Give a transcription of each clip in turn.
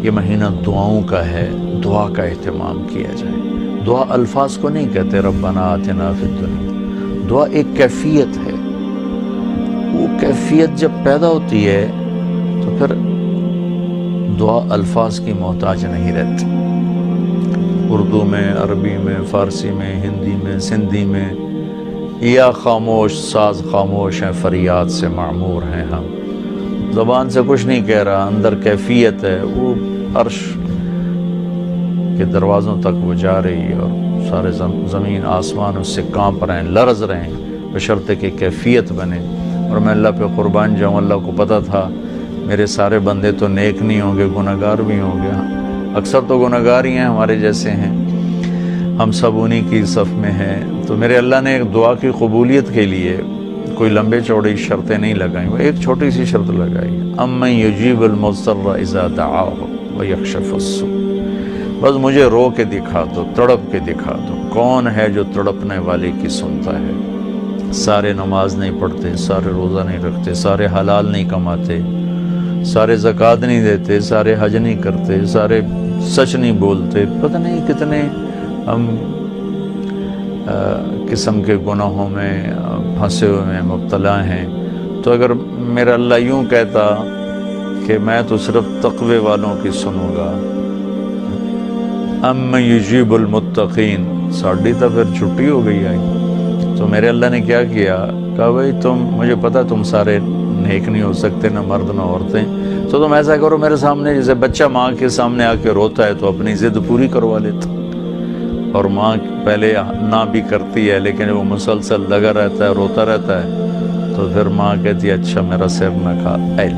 یہ مہینہ دعاؤں کا ہے، دعا کا اہتمام کیا جائے۔ دعا الفاظ کو نہیں کہتے ربنا آتنا فی الدنیا، دعا ایک کیفیت ہے۔ وہ کیفیت جب پیدا ہوتی ہے تو پھر دعا الفاظ کی محتاج نہیں رہتی۔ اردو میں، عربی میں، فارسی میں، ہندی میں، سندھی میں، یا خاموش ساز خاموش ہیں، فریاد سے معمور ہیں ہم۔ زبان سے کچھ نہیں کہہ رہا، اندر کیفیت ہے، وہ عرش کے دروازوں تک وہ جا رہی ہے اور سارے زمین آسمان اس سے کانپ رہے ہیں، لرز رہے ہیں، بشرطے کہ کیفیت بنے۔ اور میں اللہ پہ قربان جاؤں، اللہ کو پتہ تھا میرے سارے بندے تو نیک نہیں ہوں گے، گناہگار بھی ہوں گے، اکثر تو گناہگار ہی ہیں، ہمارے جیسے ہیں، ہم سب انہی کی صف میں ہیں۔ تو میرے اللہ نے ایک دعا کی قبولیت کے لیے کوئی لمبے چوڑی شرطیں نہیں لگائیں، وہ ایک چھوٹی سی شرط لگائی، امن یجیب المضطر اذا دعاہ ویکشف السوء۔ بس مجھے رو کے دکھا دو، تڑپ کے دکھا دو، کون ہے جو تڑپنے والے کی سنتا ہے۔ سارے نماز نہیں پڑھتے، سارے روزہ نہیں رکھتے، سارے حلال نہیں کماتے، سارے زکوٰۃ نہیں دیتے، سارے حج نہیں کرتے، سارے سچ نہیں بولتے، پتہ نہیں کتنے ہم قسم کے گناہوں میں پھنسے ہوئے ہیں، مبتلا ہیں۔ تو اگر میرا اللہ یوں کہتا کہ میں تو صرف تقوی والوں کی سنوں گا، امن یجیب المتقین، ساڑھی تو پھر چھٹی ہو گئی آئی۔ تو میرے اللہ نے کیا کیا، کہا بھائی تم، مجھے پتا تم سارے نیک نہیں ہو سکتے، نہ مرد نہ عورتیں، تو تم ایسا کرو میرے سامنے، جیسے بچہ ماں کے سامنے آ کے روتا ہے تو اپنی ضد پوری کروا لیتا، اور ماں پہلے نہ بھی کرتی ہے لیکن وہ مسلسل لگا رہتا ہے، روتا رہتا ہے، تو پھر ماں کہتی ہے اچھا میرا سر نہ کھا ایل۔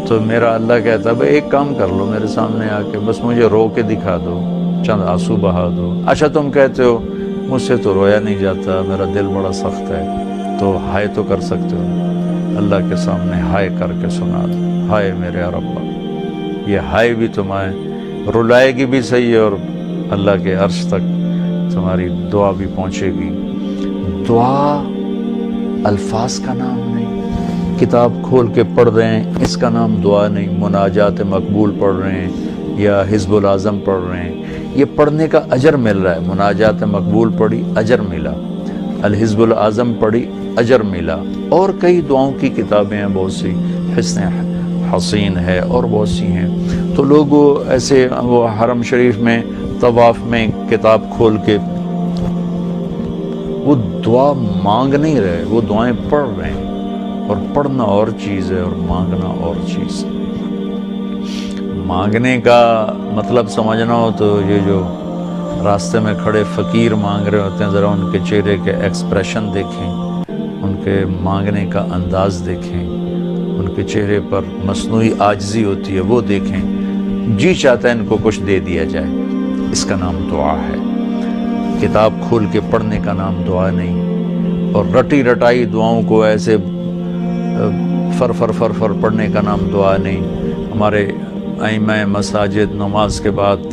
تو میرا اللہ کہتا ہے بھائی ایک کام کر لو، میرے سامنے آ کے بس مجھے رو کے دکھا دو، چند آنسو بہا دو۔ اچھا تم کہتے ہو مجھ سے تو رویا نہیں جاتا، میرا دل بڑا سخت ہے، تو ہائے تو کر سکتے ہو، اللہ کے سامنے ہائے کر کے سنا دو، ہائے میرے ربا۔ یہ ہائے بھی تمہیں رلائے گی بھی صحیح، اور اللہ کے عرش تک تمہاری دعا بھی پہنچے گی۔ دعا الفاظ کا نام نہیں، کتاب کھول کے پڑھ رہے ہیں اس کا نام دعا نہیں، مناجات مقبول پڑھ رہے ہیں یا حزب الاعظم پڑھ رہے ہیں، یہ پڑھنے کا اجر مل رہا ہے۔ مناجات مقبول پڑھی، اجر ملا، الحزب الاعظم پڑھی، اجر ملا، اور کئی دعاؤں کی کتابیں ہیں بہت سی، حسن حسین ہے اور بہت سی ہیں۔ تو لوگ ایسے وہ حرم شریف میں طواف میں کتاب کھول کے وہ دعا مانگ نہیں رہے، وہ دعائیں پڑھ رہے ہیں، اور پڑھنا اور چیز ہے اور مانگنا اور چیز ہے۔ مانگنے کا مطلب سمجھنا ہو تو یہ جو راستے میں کھڑے فقیر مانگ رہے ہوتے ہیں، ذرا ان کے چہرے کے ایکسپریشن دیکھیں، ان کے مانگنے کا انداز دیکھیں، ان کے چہرے پر مصنوعی عاجزی ہوتی ہے وہ دیکھیں، جی چاہتا ہے ان کو کچھ دے دیا جائے، اس کا نام دعا ہے۔ کتاب کھول کے پڑھنے کا نام دعا نہیں، اور رٹی رٹائی دعاؤں کو ایسے فر فر فر فر پڑھنے کا نام دعا نہیں۔ ہمارے ائمہ مساجد نماز کے بعد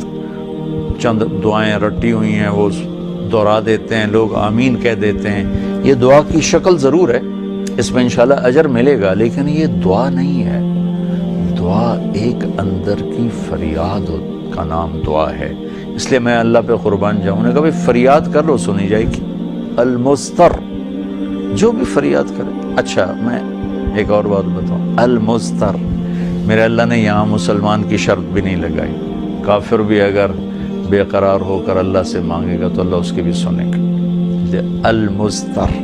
چند دعائیں رٹی ہوئی ہیں وہ دہرا دیتے ہیں، لوگ آمین کہہ دیتے ہیں، یہ دعا کی شکل ضرور ہے، اس میں انشاءاللہ اجر ملے گا، لیکن یہ دعا نہیں ہے۔ دعا ایک اندر کی فریاد کا نام دعا ہے، اس لیے میں اللہ پہ قربان جاؤں نے کہا بھائی فریاد کر لو سنی جائے گی، المضطر، جو بھی فریاد کرے۔ اچھا میں ایک اور بات بتاؤں، المضطر، میرے اللہ نے یہاں مسلمان کی شرط بھی نہیں لگائی، کافر بھی اگر بے قرار ہو کر اللہ سے مانگے گا تو اللہ اس کی بھی سنے گا۔ المضطر،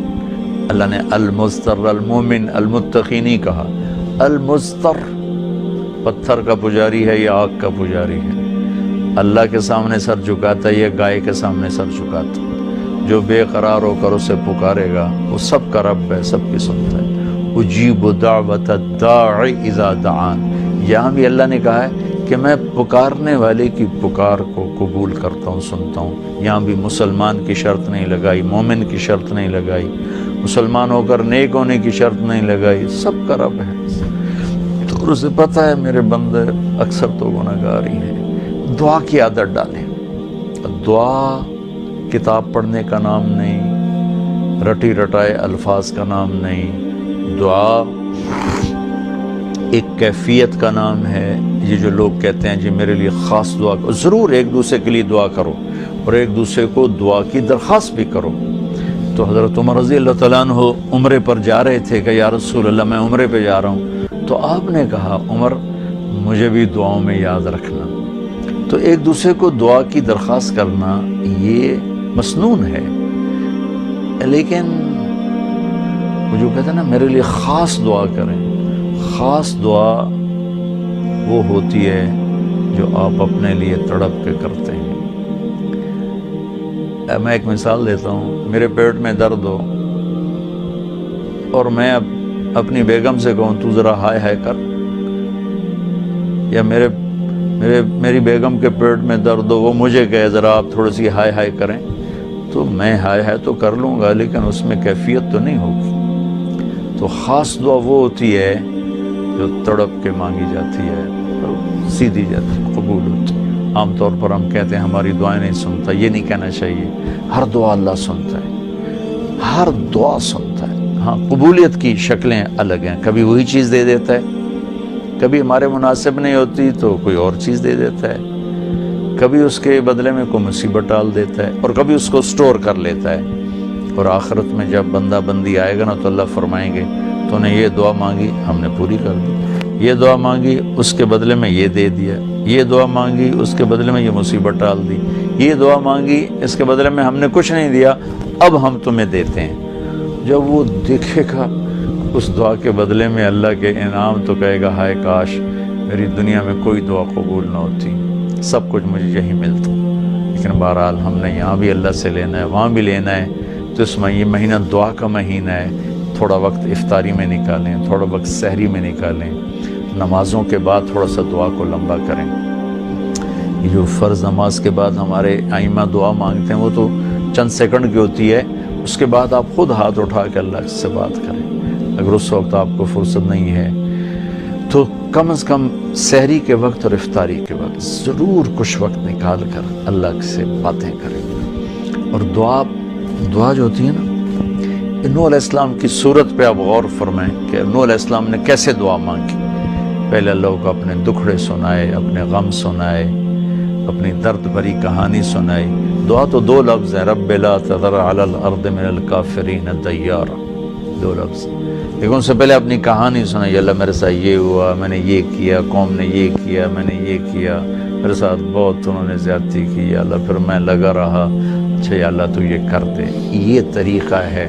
اللہ نے المضطر المومن المتقی نہیں کہا، المضطر، پتھر کا پجاری ہے یا آگ کا پجاری ہے، اللہ کے سامنے سر جھکاتا ہے یا گائے کے سامنے سر جھکاتا ہے، جو بے قرار ہو کر اسے پکارے گا وہ سب کا رب ہے، سب کی سنتا ہے۔ اجیب دعوت الداعی اذا دعان، یہاں بھی اللہ نے کہا ہے کہ میں پکارنے والے کی پکار کو قبول کرتا ہوں، سنتا ہوں۔ یہاں بھی مسلمان کی شرط نہیں لگائی، مومن کی شرط نہیں لگائی، مسلمان ہو کر نیک ہونے کی شرط نہیں لگائی، سب کا رب ہے۔ تو اسے پتہ ہے میرے بندے اکثر تو گناہگار ہی ہیں۔ دعا کی عادت ڈالیں۔ دعا کتاب پڑھنے کا نام نہیں، رٹی رٹائے الفاظ کا نام نہیں، دعا ایک کیفیت کا نام ہے، یہ جو لوگ کہتے ہیں جی میرے لیے خاص دعا کرو، ضرور ایک دوسرے کے لیے دعا کرو اور ایک دوسرے کو دعا کی درخواست بھی کرو۔ تو حضرت عمر رضی اللہ تعالیٰ عنہ عمرے پر جا رہے تھے کہ یا رسول اللہ میں عمرے پہ جا رہا ہوں، تو آپ نے کہا عمر مجھے بھی دعاؤں میں یاد رکھنا۔ تو ایک دوسرے کو دعا کی درخواست کرنا یہ مسنون ہے، لیکن وہ جو کہتے ہیں نا میرے لیے خاص دعا کریں، خاص دعا وہ ہوتی ہے جو آپ اپنے لیے تڑپ کے کرتے ہیں۔ میں ایک مثال دیتا ہوں، میرے پیٹ میں درد ہو اور میں اب اپنی بیگم سے کہوں تو ذرا ہائے ہائے کر، یا میری بیگم کے پیٹ میں درد ہو وہ مجھے کہے ذرا آپ تھوڑی سی ہائے ہائے کریں، تو میں ہائے ہائے تو کر لوں گا لیکن اس میں کیفیت تو نہیں ہوگی۔ تو خاص دعا وہ ہوتی ہے جو تڑپ کے مانگی جاتی ہے اور سیدھی جاتی ہے، قبول ہوتی ہے۔ عام طور پر ہم کہتے ہیں ہماری دعائیں نہیں سنتا، یہ نہیں کہنا چاہیے، ہر دعا اللہ سنتا ہے، ہر دعا سنتا ہے۔ ہاں قبولیت کی شکلیں الگ ہیں، کبھی وہی چیز دے دیتا ہے، کبھی ہمارے مناسب نہیں ہوتی تو کوئی اور چیز دے دیتا ہے، کبھی اس کے بدلے میں کوئی مصیبت ڈال دیتا ہے، اور کبھی اس کو سٹور کر لیتا ہے۔ اور آخرت میں جب بندہ بندی آئے گا نا تو اللہ فرمائیں گے تو نے یہ دعا مانگی ہم نے پوری کر دی، یہ دعا مانگی اس کے بدلے میں یہ دے دیا، یہ دعا مانگی اس کے بدلے میں یہ مصیبت ڈال دی، یہ دعا مانگی اس کے بدلے میں ہم نے کچھ نہیں دیا اب ہم تمہیں دیتے ہیں۔ جب وہ دیکھے گا اس دعا کے بدلے میں اللہ کے انعام تو کہے گا ہائے کاش میری دنیا میں کوئی دعا قبول نہ ہوتی، سب کچھ مجھے یہی ملتا۔ لیکن بہرحال ہم نے یہاں بھی اللہ سے لینا ہے وہاں بھی لینا ہے، تو اس میں یہ مہینہ دعا کا مہینہ ہے، تھوڑا وقت افطاری میں نکالیں، تھوڑا وقت سحری میں نکالیں، نمازوں کے بعد تھوڑا سا دعا کو لمبا کریں۔ یہ جو فرض نماز کے بعد ہمارے ائمہ دعا مانگتے ہیں وہ تو چند سیکنڈ کی ہوتی ہے، اس کے بعد آپ خود ہاتھ اٹھا کے اللہ سے بات کریں۔ اگر اس وقت آپ کو فرصت نہیں ہے تو کم از کم سحری کے وقت اور افطاری کے وقت ضرور کچھ وقت نکال کر اللہ سے باتیں کریں۔ اور دعا جو ہوتی ہے نا، نوح علیہ السلام کی صورت پہ آپ غور فرمائیں کہ نوح علیہ السلام نے کیسے دعا مانگی۔ پہلے اللہ کو اپنے دکھڑے سنائے، اپنے غم سنائے، اپنی درد بھری کہانی سنائی۔ دعا تو دو لفظ ہیں، رب لا تذر علی الارض من الکافرین دیارا، دو لفظ، لیکن ان سے پہلے اپنی کہانی سنائی، اللہ میرے ساتھ یہ ہوا، میں نے یہ کیا، قوم نے یہ کیا، میں نے یہ کیا، میرے ساتھ بہت انہوں نے زیادتی کی، یا اللہ پھر میں لگا رہا، اچھا یا اللہ تو یہ کر دے۔ یہ طریقہ ہے،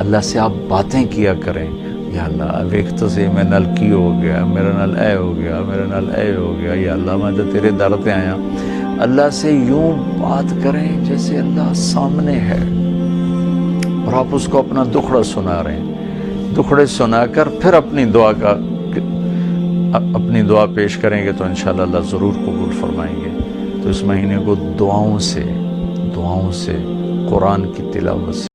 اللہ سے آپ باتیں کیا کریں، یا اللہ اب ایک تو سے میں نل کی ہو گیا، میرا نل اے ہو گیا، میرا نل اے ہو گیا، یا اللہ میں تو تیرے در پہ آیا۔ اللہ سے یوں بات کریں جیسے اللہ سامنے ہے، اور آپ اس کو اپنا دکھڑا سنا رہے ہیں، دکھڑے سنا کر پھر اپنی دعا پیش کریں گے تو انشاءاللہ اللہ ضرور قبول فرمائیں گے۔ تو اس مہینے کو دعاؤں سے قرآن کی تلاوت سے